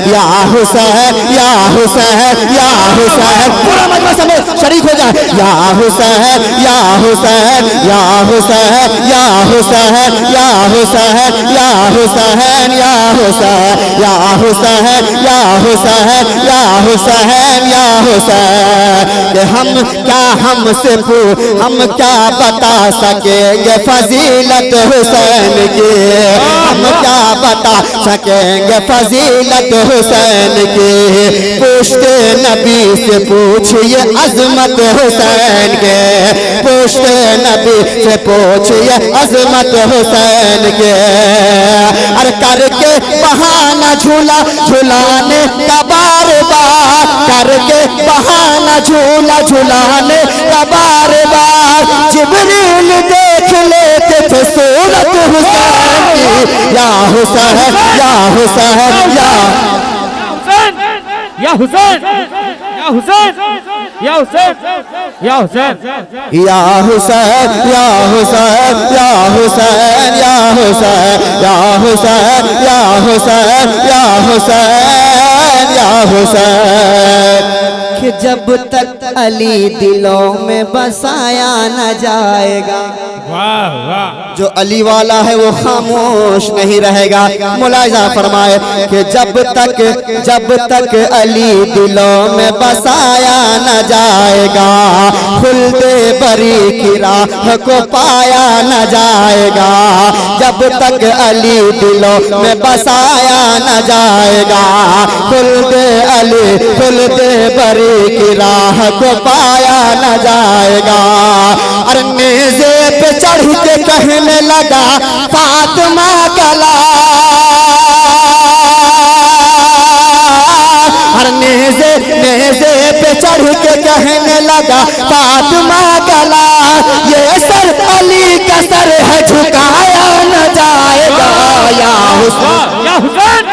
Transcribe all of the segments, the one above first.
या हुसैन या हुसैन या हुसैन। पूरा मजमा समेत शरीक हो जाए। या हुसैन या हुसैन या हुसैन या हुसैन या हुसैन या हुसैन या हुसैन या हुसैन या हुसैन या हुसैन या हुसैन। हम क्या हमसे हम क्या बता सकेंगे फजीलत हुसैन की, हम क्या बता सकेंगे फजीलत हुसैन की। पूछते नबी से पूछिए अजमत हुसैन के, पूछते नबी से पूछिए अजमत हुसैन के। अरे करके बहाना झूला झुलाने का बार बार, करके बहाना झूला झुलाने का बार बार। जिब्रील देख लेते थे सूरत हुसैन की। या हुसैन या हुसैन या या हुसैन या हुसैन या हुसैन या हुसैन या हुसैन या हुसैन या हुसैन या हुसैन या हुसैन या हुसैन या हुसैन या हुसैन। कि जब तक अली दिलों में बसाया न जाएगा, वाह वाह, जो अली वाला है वो खामोश नहीं रहेगा। मुलाहिजा फरमाए कि जब तक अली दिलों में बसाया न जाएगा, खुल्दे बरी की राह को पाया न जाएगा। जब तक अली दिलों में बसाया न जाएगा, खुल्दे बरी की राह को पाया न जाएगा। अरे नेज़े पे चढ़ के कहने लगा फातिमा का लाल, नेज़े पे चढ़ के कहने लगा फातिमा का लाल। ये सर अली का सर है झुकाया न जाएगा। या हुसैन या हुसैन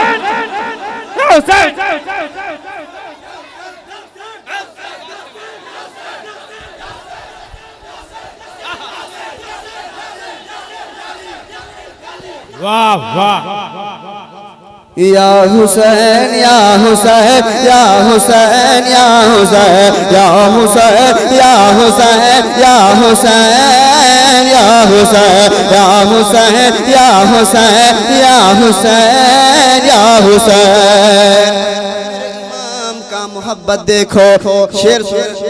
या हुसैन वाह वाह। या हुसैन या हुसैन या हुसैन या हुसैन या हुसैन या हुसैन या हुसैन या हुसैन या हुसैन या हुसैन या हुसैन या हुसैन। इमाम का मोहब्बत देखो, शेर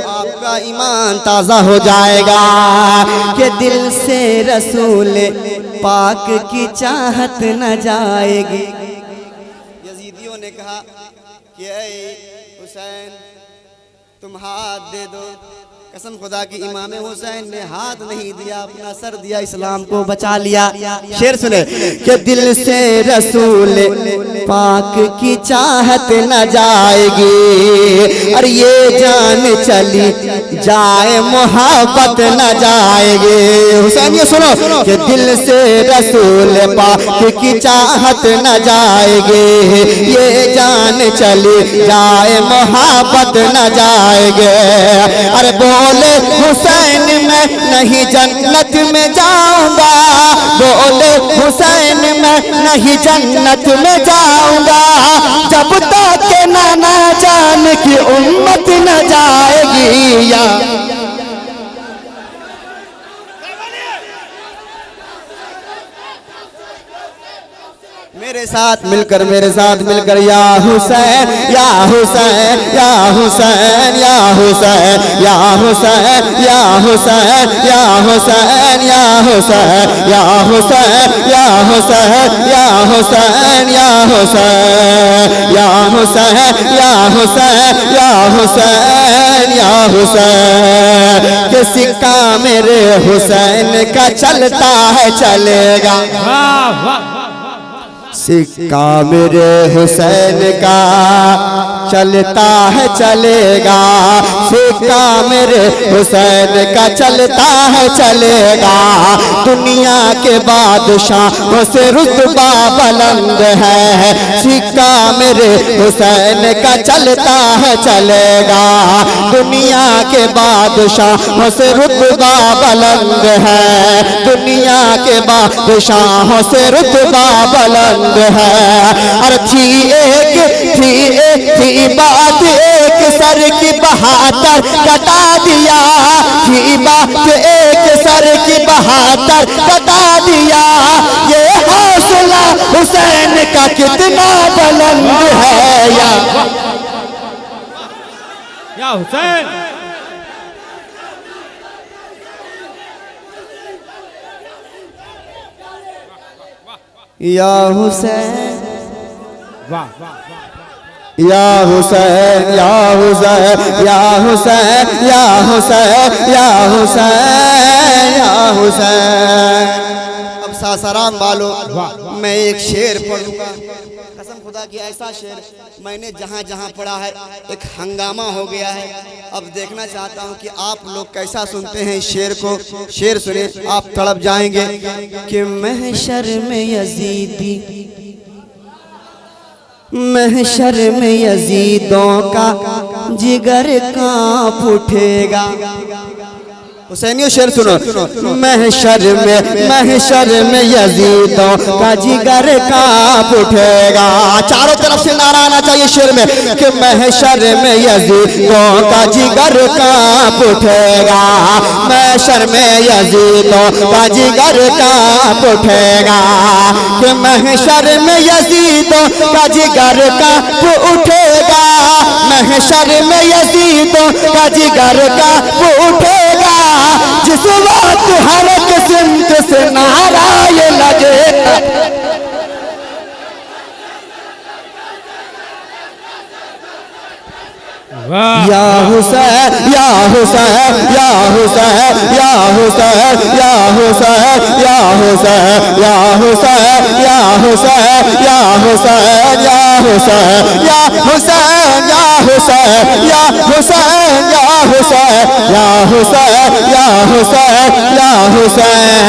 आपका ईमान ताज़ा हो जाएगा। कि दिल से रसूल पाक की चाहत न जाएगी। यजीदियों ने कहा कि ऐ हुसैन तुम हाथ दे दो। कसम खुदा की इमाम हुसैन ने हाथ नहीं दिया, अपना सर दिया, इस्लाम को बचा लिया। शेर सुने कि दिल से रसूल पाक की चाहत न जाएगी, और ये जान चली जाए मोहब्बत न जाएगी। हुसैन ये सुनो कि दिल से रसूल पाक की चाहत न जाएगी, ये जान चली जाए मोहब्बत न जाएगी। अरे बोले हुसैन मैं नहीं जन्नत में जाऊंगा, बोले हुसैन मैं नहीं जन्नत में जाऊंगा, जब तक नाना जान की उम्मत न जाएगी। या मेरे साथ मिलकर या हुसैन या हुसैन या हुसैन या हुसैन या हुसैन या हुसैन या हुसैन या हुसैन या हुसैन या हुसैन या हुसैन या हुसैन या हुसैन या हुसैन या हुसैन या हुसैन। कि सिक्का मेरे हुसैन का चलता है चलेगा, सिक्का मेरे हुसैन का चलता है चलेगा, सिक्का मेरे हुसैन का चलता है चलेगा। दुनिया के बादशाहों से रुतबा बुलंद है, सिक्का मेरे हुसैन का चलता है चलेगा। दुनिया के बादशाहों से रुतबा बुलंद है, दुनिया के बादशाहों से रुतबा बुलंद है। और थी की बात एक सर की 72 कटा दिया, की बात एक सर की 72 कटा दिया। ये हौसला हुसैन का कितना बुलंद है या हुसैन। या हुसैन, वाह या हुसैन, या हुसैन, या हुसैन, या हुसैन, या हुसैन, या हुसैन। अब सासाराम वालों, मैं एक शेर पढ़ूंगा, कसम खुदा की ऐसा शेर मैंने जहाँ जहाँ पढ़ा है एक हंगामा हो गया है। अब देखना चाहता हूँ कि आप लोग कैसा सुनते हैं इस शेर को। शेर सुने आप तड़प जाएंगे कि महशर में यजीदी, महशर में यजीदों का जिगर कांप उठेगा। हुसैनियों शेर सुनो, महशर में यजीदों का जिगर कांप उठेगा। चारों तरफ से नारा आना चाहिए शेर में कि महशर में यजीदों का जिगर कांप उठेगा, महशर में यजीदों का जिगर कांप उठेगा, कि महशर में यजीदों का जिगर कांप उठेगा, महशर में यजीदों का जिगर कांप उठेगा। जिस वक्त हर किस्म से नारा ये लगेगा, या हुसैन, या हुसैन, या हुसैन, या हुसैन, या हुसैन, या हुसैन, या हुसैन, या हुसैन, या हुसैन, या हुसैन, या हुसैन, या हुसैन, या हुसैन, या हुसैन, या हुसैन, या हुसैन, या हुसैन।